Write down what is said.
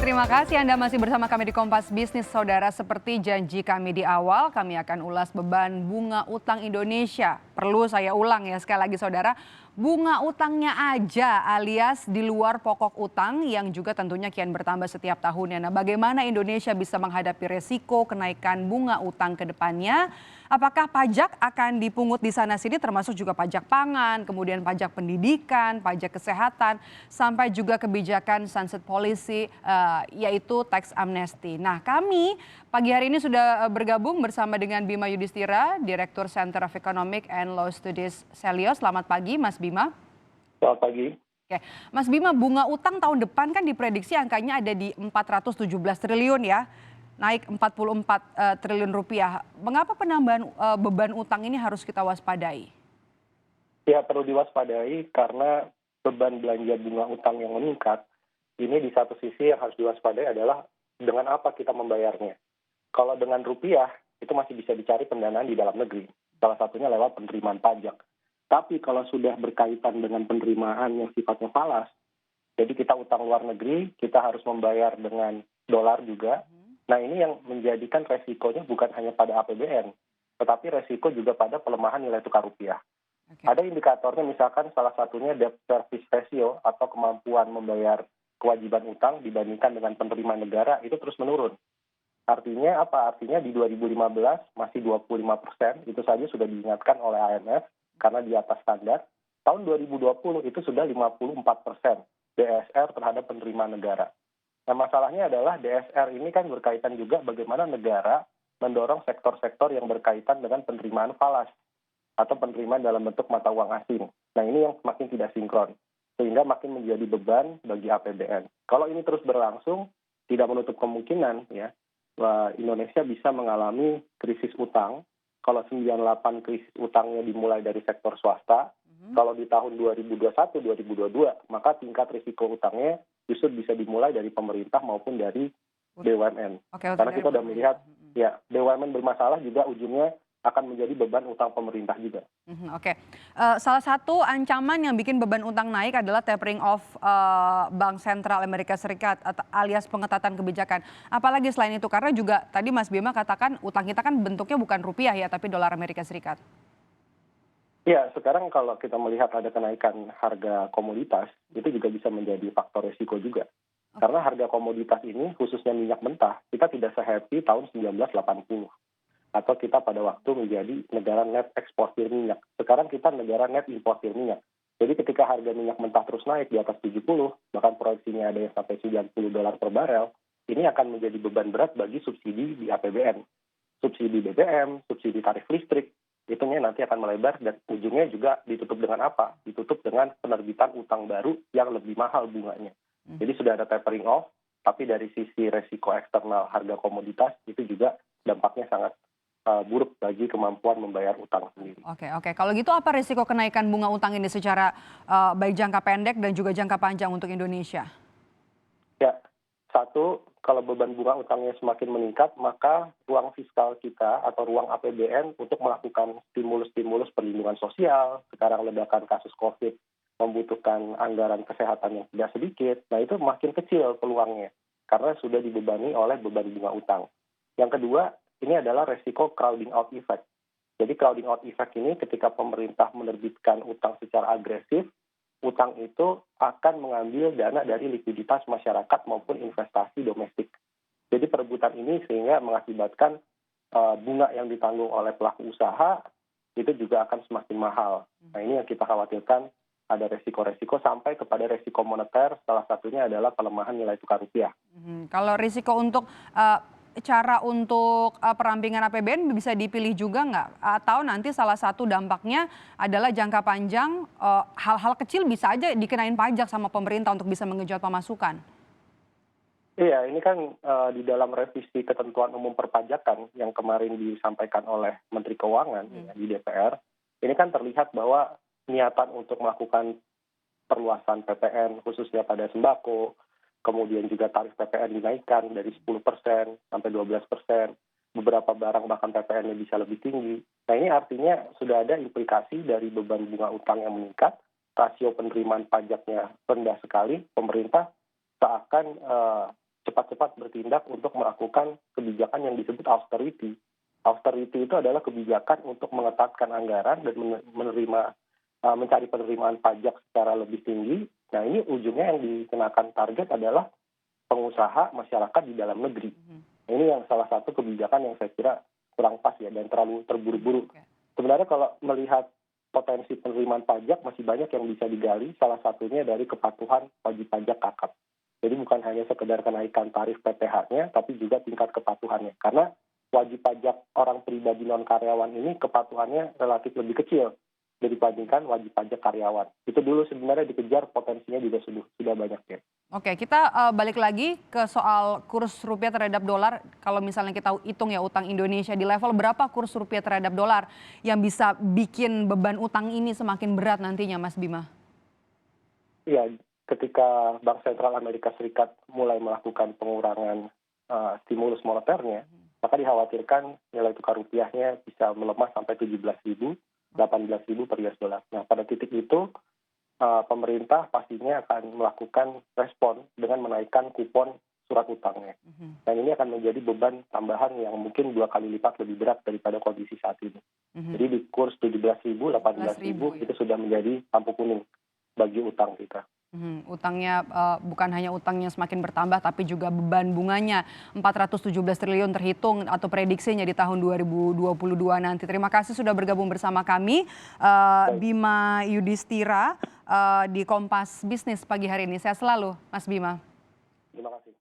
Terima kasih Anda masih bersama kami di Kompas Bisnis, Saudara. Seperti janji kami di awal, kami akan ulas beban bunga utang Indonesia. Perlu saya ulang ya sekali lagi, Saudara. Bunga utangnya aja alias di luar pokok utang yang juga tentunya kian bertambah setiap tahunnya. Nah, bagaimana Indonesia bisa menghadapi resiko kenaikan bunga utang ke depannya? Apakah pajak akan dipungut di sana-sini termasuk juga pajak pangan, kemudian pajak pendidikan, pajak kesehatan, sampai juga kebijakan sunset policy yaitu tax amnesty. Nah, kami pagi hari ini sudah bergabung bersama dengan Bima Yudhistira, Direktur Center of Economic and Law Studies Selyo. Selamat pagi Mas Bima. Selamat pagi. Oke, Mas Bima, bunga utang tahun depan kan diprediksi angkanya ada di 417 triliun ya, naik 44 triliun rupiah. Mengapa penambahan beban utang ini harus kita waspadai? Ya, perlu diwaspadai karena beban belanja bunga utang yang meningkat. Ini di satu sisi yang harus diwaspadai adalah dengan apa kita membayarnya. Kalau dengan rupiah, itu masih bisa dicari pendanaan di dalam negeri. Salah satunya lewat penerimaan pajak. Tapi kalau sudah berkaitan dengan penerimaan yang sifatnya falas, jadi kita utang luar negeri, kita harus membayar dengan dolar juga. Nah, ini yang menjadikan resikonya bukan hanya pada APBN, tetapi resiko juga pada pelemahan nilai tukar rupiah. Oke. Ada indikatornya, misalkan salah satunya debt service ratio atau kemampuan membayar kewajiban utang dibandingkan dengan penerimaan negara itu terus menurun. Artinya apa? Artinya di 2015 masih 25%, itu saja sudah diingatkan oleh IMF karena di atas standar. Tahun 2020 itu sudah 54% DSR terhadap penerimaan negara. Nah, masalahnya adalah DSR ini kan berkaitan juga bagaimana negara mendorong sektor-sektor yang berkaitan dengan penerimaan falas atau penerimaan dalam bentuk mata uang asing. Nah, ini yang makin tidak sinkron, sehingga makin menjadi beban bagi APBN. Kalau ini terus berlangsung, tidak menutup kemungkinan ya, bahwa Indonesia bisa mengalami krisis utang. Kalau 98 krisis utangnya dimulai dari sektor swasta, kalau di tahun 2021-2022, maka tingkat risiko utangnya justru bisa dimulai dari pemerintah maupun dari BUMN. Karena kita sudah melihat, ya BUMN bermasalah juga ujungnya akan menjadi beban utang pemerintah juga. Oke, salah satu ancaman yang bikin beban utang naik adalah tapering off Bank Sentral Amerika Serikat alias pengetatan kebijakan. Apalagi selain itu, karena juga tadi Mas Bima katakan utang kita kan bentuknya bukan rupiah ya, tapi dolar Amerika Serikat. Ya, sekarang kalau kita melihat ada kenaikan harga komoditas, itu juga bisa menjadi faktor risiko juga. Karena harga komoditas ini, khususnya minyak mentah, kita tidak se-happy tahun 1980. Atau kita pada waktu menjadi negara net eksportir minyak. Sekarang kita negara net importir minyak. Jadi ketika harga minyak mentah terus naik di atas 70, bahkan proyeksinya ada yang sampai $90 per barel, ini akan menjadi beban berat bagi subsidi di APBN. Subsidi BBM, subsidi tarif listrik, itunya nanti akan melebar dan ujungnya juga ditutup dengan apa? Ditutup dengan penerbitan utang baru yang lebih mahal bunganya. Jadi sudah ada tapering off, tapi dari sisi resiko eksternal harga komoditas itu juga dampaknya sangat buruk bagi kemampuan membayar utang sendiri. Oke. Kalau gitu apa risiko kenaikan bunga utang ini secara baik jangka pendek dan juga jangka panjang untuk Indonesia? Ya, satu, kalau beban bunga utangnya semakin meningkat, maka ruang fiskal kita atau ruang APBN untuk melakukan stimulus-stimulus perlindungan sosial, sekarang ledakan kasus COVID membutuhkan anggaran kesehatan yang tidak sedikit, nah itu makin kecil peluangnya, karena sudah dibebani oleh beban bunga utang. Yang kedua, ini adalah resiko crowding out effect. Jadi crowding out effect ini ketika pemerintah menerbitkan utang secara agresif, utang itu akan mengambil dana dari likuiditas masyarakat maupun investasi domestik. Jadi perebutan ini sehingga mengakibatkan bunga yang ditanggung oleh pelaku usaha itu juga akan semakin mahal. Nah, ini yang kita khawatirkan, ada resiko-resiko sampai kepada resiko moneter, salah satunya adalah pelemahan nilai tukar rupiah. Kalau risiko untuk cara untuk perampingan APBN bisa dipilih juga nggak? Atau nanti salah satu dampaknya adalah jangka panjang hal-hal kecil bisa aja dikenain pajak sama pemerintah untuk bisa mengejut pemasukan? Iya, ini kan di dalam revisi ketentuan umum perpajakan yang kemarin disampaikan oleh Menteri Keuangan di DPR, ini kan terlihat bahwa niatan untuk melakukan perluasan PPN khususnya pada sembako, kemudian juga tarif PPN dinaikkan dari 10% sampai 12%, beberapa barang bahkan PPN-nya bisa lebih tinggi. Nah, ini artinya sudah ada implikasi dari beban bunga utang yang meningkat, rasio penerimaan pajaknya rendah sekali, pemerintah seakan cepat-cepat bertindak untuk melakukan kebijakan yang disebut austerity. Austerity itu adalah kebijakan untuk mengetatkan anggaran dan mencari penerimaan pajak secara lebih tinggi. Nah, ini ujungnya yang dikenakan target adalah pengusaha masyarakat di dalam negeri. Ini yang salah satu kebijakan yang saya kira kurang pas ya dan terlalu terburu-buru. Sebenarnya kalau melihat potensi penerimaan pajak masih banyak yang bisa digali, salah satunya dari kepatuhan wajib pajak KAKAP. Jadi bukan hanya sekedar kenaikan tarif PPh-nya, tapi juga tingkat kepatuhannya. Karena wajib pajak orang pribadi non-karyawan ini kepatuhannya relatif lebih kecil dibandingkan wajib pajak karyawan. Itu dulu sebenarnya dikejar, potensinya juga sudah banyak ya. Oke, kita balik lagi ke soal kurs rupiah terhadap dolar. Kalau misalnya kita hitung ya utang Indonesia, di level berapa kurs rupiah terhadap dolar yang bisa bikin beban utang ini semakin berat nantinya, Mas Bima? Iya, ketika Bank Sentral Amerika Serikat mulai melakukan pengurangan stimulus moneternya, maka dikhawatirkan nilai tukar rupiahnya bisa melemah sampai 17.000, 18.000 per US dollar. Nah, pada titik itu pemerintah pastinya akan melakukan respon dengan menaikkan kupon surat utangnya. Dan ini akan menjadi beban tambahan yang mungkin 2 kali lipat lebih berat daripada kondisi saat ini. Jadi di kurs 17.000, 18.000 itu sudah menjadi lampu kuning bagi utang kita. Utangnya bukan hanya utangnya semakin bertambah tapi juga beban bunganya 417 triliun terhitung atau prediksinya di tahun 2022 nanti. Terima kasih sudah bergabung bersama kami Bima Yudhistira di Kompas Bisnis pagi hari ini. Sehat selalu Mas Bima. Terima kasih.